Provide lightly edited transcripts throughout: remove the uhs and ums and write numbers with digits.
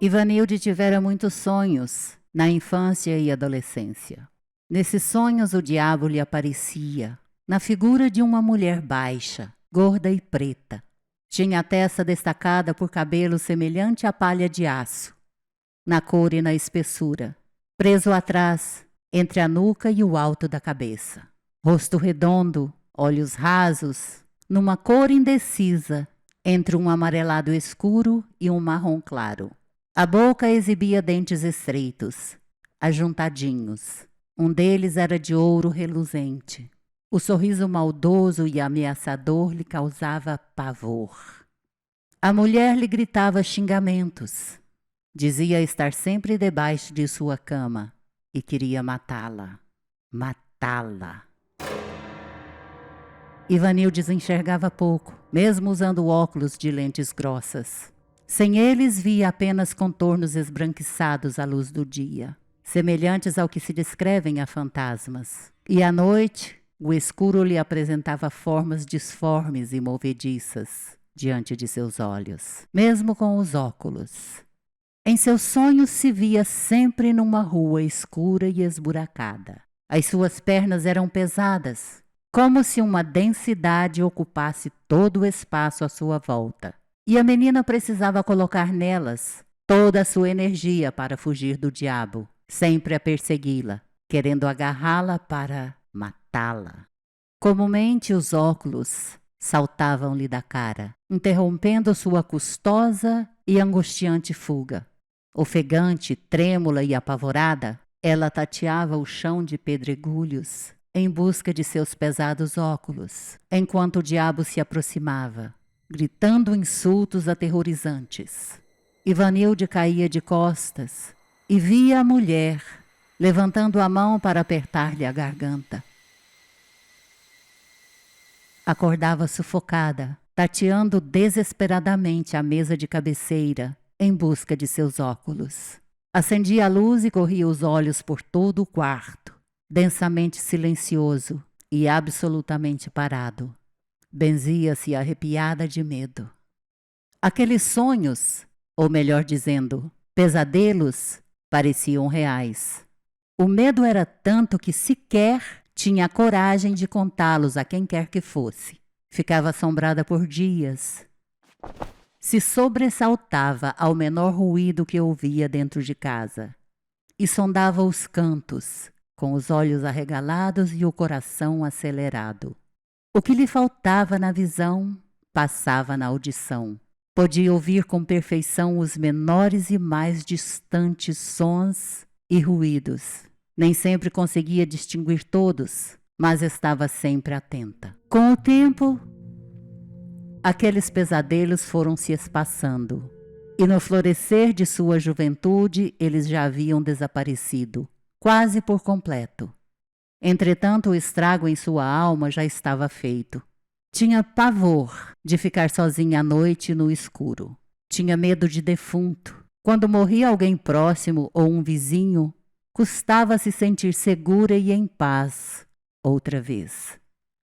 Ivanilde tivera muitos sonhos na infância e adolescência. Nesses sonhos o diabo lhe aparecia na figura de uma mulher baixa, gorda e preta. Tinha a testa destacada por cabelo semelhante à palha de aço, na cor e na espessura, preso atrás, entre a nuca e o alto da cabeça. Rosto redondo, olhos rasos, numa cor indecisa, entre um amarelado escuro e um marrom claro. A boca exibia dentes estreitos, ajuntadinhos. Um deles era de ouro reluzente. O sorriso maldoso e ameaçador lhe causava pavor. A mulher lhe gritava xingamentos. Dizia estar sempre debaixo de sua cama e queria matá-la. Matá-la. Ivanilde enxergava pouco, mesmo usando óculos de lentes grossas. Sem eles, via apenas contornos esbranquiçados à luz do dia, semelhantes ao que se descrevem a fantasmas. E à noite, o escuro lhe apresentava formas disformes e movediças diante de seus olhos, mesmo com os óculos. Em seus sonhos se via sempre numa rua escura e esburacada. As suas pernas eram pesadas, como se uma densidade ocupasse todo o espaço à sua volta. E a menina precisava colocar nelas toda a sua energia para fugir do diabo, sempre a persegui-la, querendo agarrá-la para matá-la. Comumente os óculos saltavam-lhe da cara, interrompendo sua custosa e angustiante fuga. Ofegante, trêmula e apavorada, ela tateava o chão de pedregulhos em busca de seus pesados óculos, enquanto o diabo se aproximava, gritando insultos aterrorizantes. Ivanilde caía de costas e via a mulher levantando a mão para apertar-lhe a garganta. Acordava sufocada, tateando desesperadamente a mesa de cabeceira em busca de seus óculos. Acendia a luz e corria os olhos por todo o quarto, densamente silencioso e absolutamente parado. Benzia-se arrepiada de medo. Aqueles sonhos, ou melhor dizendo, pesadelos, pareciam reais. O medo era tanto que sequer tinha coragem de contá-los a quem quer que fosse. Ficava assombrada por dias. Se sobressaltava ao menor ruído que ouvia dentro de casa e sondava os cantos, com os olhos arregalados e o coração acelerado. O que lhe faltava na visão, passava na audição. Podia ouvir com perfeição os menores e mais distantes sons e ruídos. Nem sempre conseguia distinguir todos, mas estava sempre atenta. Com o tempo, aqueles pesadelos foram se espaçando, e no florescer de sua juventude eles já haviam desaparecido, quase por completo. Entretanto, o estrago em sua alma já estava feito. Tinha pavor de ficar sozinha à noite no escuro. Tinha medo de defunto. Quando morria alguém próximo ou um vizinho, custava se sentir segura e em paz outra vez,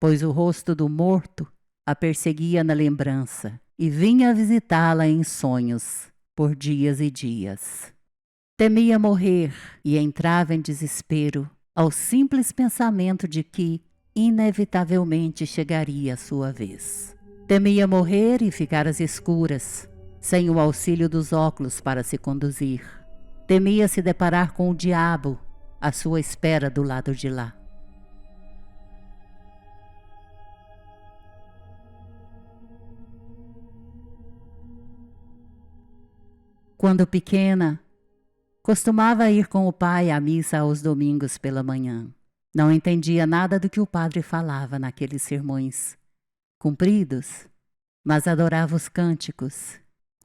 pois o rosto do morto a perseguia na lembrança e vinha visitá-la em sonhos por dias e dias. Temia morrer e entrava em desespero ao simples pensamento de que inevitavelmente chegaria a sua vez. Temia morrer e ficar às escuras, sem o auxílio dos óculos para se conduzir. Temia se deparar com o diabo à sua espera do lado de lá. Quando pequena, costumava ir com o pai à missa aos domingos pela manhã. Não entendia nada do que o padre falava naqueles sermões compridos, mas adorava os cânticos,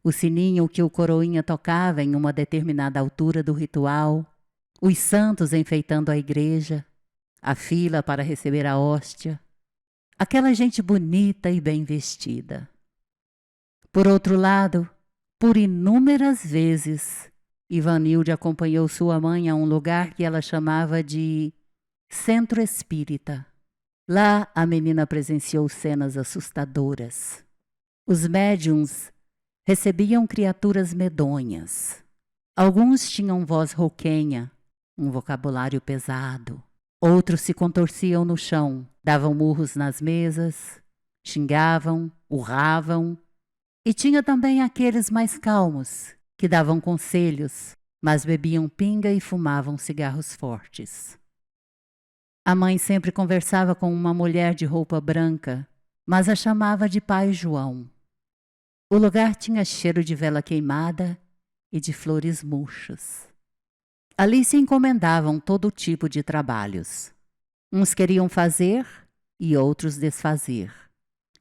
o sininho que o coroinha tocava em uma determinada altura do ritual, os santos enfeitando a igreja, a fila para receber a hóstia, aquela gente bonita e bem vestida. Por outro lado, por inúmeras vezes, Ivanilde acompanhou sua mãe a um lugar que ela chamava de Centro Espírita. Lá a menina presenciou cenas assustadoras. Os médiuns recebiam criaturas medonhas, Alguns tinham voz rouquenha, um vocabulário pesado. Outros se contorciam no chão, davam murros nas mesas, xingavam, urravam. E tinha também aqueles mais calmos, que davam conselhos, mas bebiam pinga e fumavam cigarros fortes. A mãe sempre conversava com uma mulher de roupa branca, mas a chamava de Pai João. O lugar tinha cheiro de vela queimada e de flores murchas. Ali se encomendavam todo tipo de trabalhos. Uns queriam fazer e outros desfazer.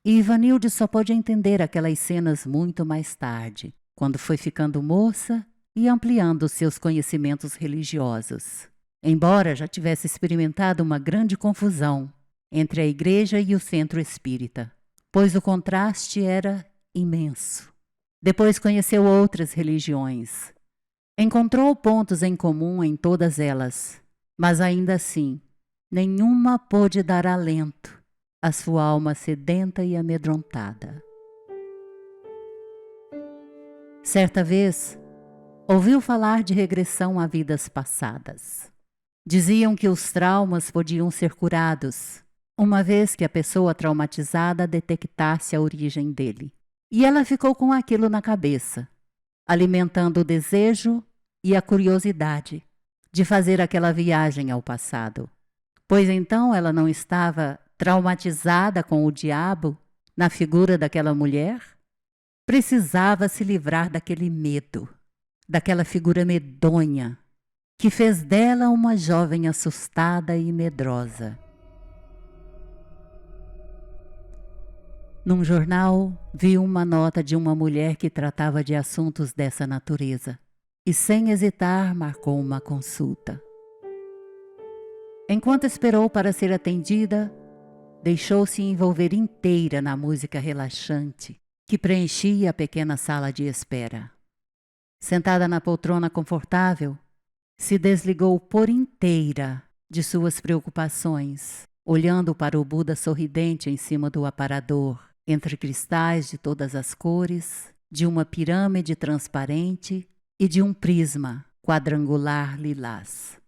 E Ivanilde só pôde entender aquelas cenas muito mais tarde, quando foi ficando moça e ampliando seus conhecimentos religiosos. Embora já tivesse experimentado uma grande confusão entre a igreja e o centro espírita, pois o contraste era imenso. Depois conheceu outras religiões. Encontrou pontos em comum em todas elas, mas ainda assim, nenhuma pôde dar alento à sua alma sedenta e amedrontada. Certa vez, ouviu falar de regressão a vidas passadas. Diziam que os traumas podiam ser curados, uma vez que a pessoa traumatizada detectasse a origem dele. E ela ficou com aquilo na cabeça, alimentando o desejo e a curiosidade de fazer aquela viagem ao passado. Pois então ela não estava traumatizada com o diabo na figura daquela mulher? Precisava se livrar daquele medo, daquela figura medonha, que fez dela uma jovem assustada e medrosa. Num jornal, viu uma nota de uma mulher que tratava de assuntos dessa natureza e, sem hesitar, marcou uma consulta. Enquanto esperou para ser atendida, deixou-se envolver inteira na música relaxante que preenchia a pequena sala de espera. Sentada na poltrona confortável, se desligou por inteira de suas preocupações, olhando para o Buda sorridente em cima do aparador, entre cristais de todas as cores, de uma pirâmide transparente e de um prisma quadrangular lilás.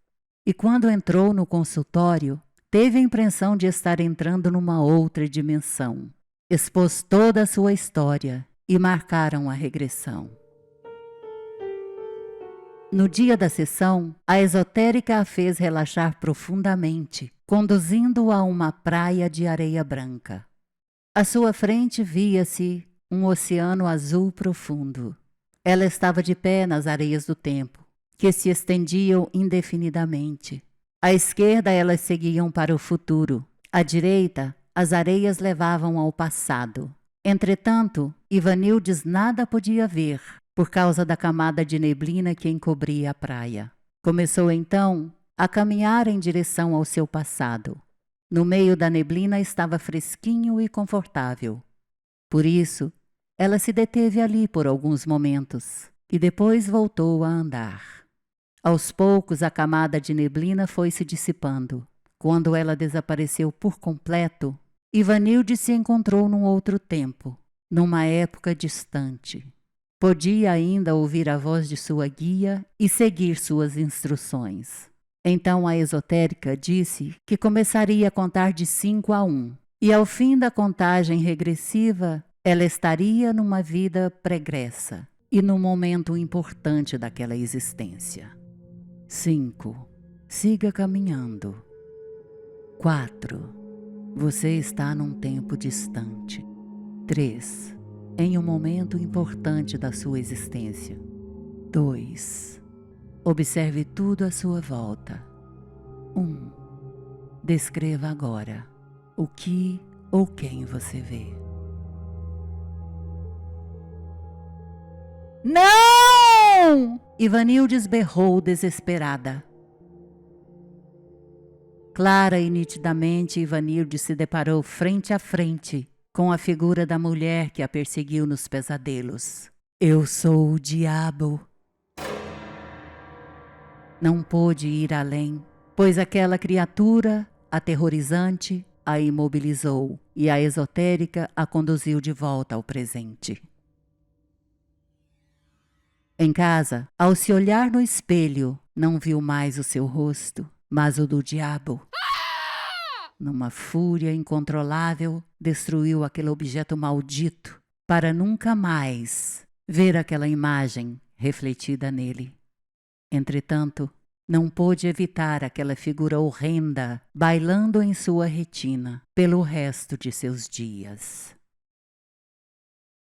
E quando entrou no consultório, teve a impressão de estar entrando numa outra dimensão. Expôs toda a sua história e marcaram a regressão. No dia da sessão, a esotérica a fez relaxar profundamente, conduzindo-o a uma praia de areia branca. À sua frente via-se um oceano azul profundo. Ela estava de pé nas areias do tempo, que se estendiam indefinidamente. À esquerda elas seguiam para o futuro. À direita, as areias levavam ao passado. Entretanto, Ivanildes nada podia ver, por causa da camada de neblina que encobria a praia. Começou então a caminhar em direção ao seu passado. No meio da neblina estava fresquinho e confortável. Por isso, ela se deteve ali por alguns momentos e depois voltou a andar. Aos poucos a camada de neblina foi se dissipando. Quando ela desapareceu por completo, Ivanilde se encontrou num outro tempo, numa época distante. Podia ainda ouvir a voz de sua guia e seguir suas instruções. Então a esotérica disse que começaria a contar de 5 a 1, e ao fim da contagem regressiva, ela estaria numa vida pregressa e num momento importante daquela existência. 5. Siga caminhando. 4. Você está num tempo distante. 3. Em um momento importante da sua existência. 2. Observe tudo à sua volta. 1. Descreva agora o que ou quem você vê. Não! Ivanildes berrou desesperada. Clara e nitidamente, Ivanilde se deparou frente a frente com a figura da mulher que a perseguiu nos pesadelos. Eu sou o diabo. Não pôde ir além, pois aquela criatura aterrorizante a imobilizou e a esotérica a conduziu de volta ao presente. Em casa, ao se olhar no espelho, não viu mais o seu rosto, mas o do diabo. Numa fúria incontrolável, destruiu aquele objeto maldito para nunca mais ver aquela imagem refletida nele. Entretanto, não pôde evitar aquela figura horrenda bailando em sua retina pelo resto de seus dias.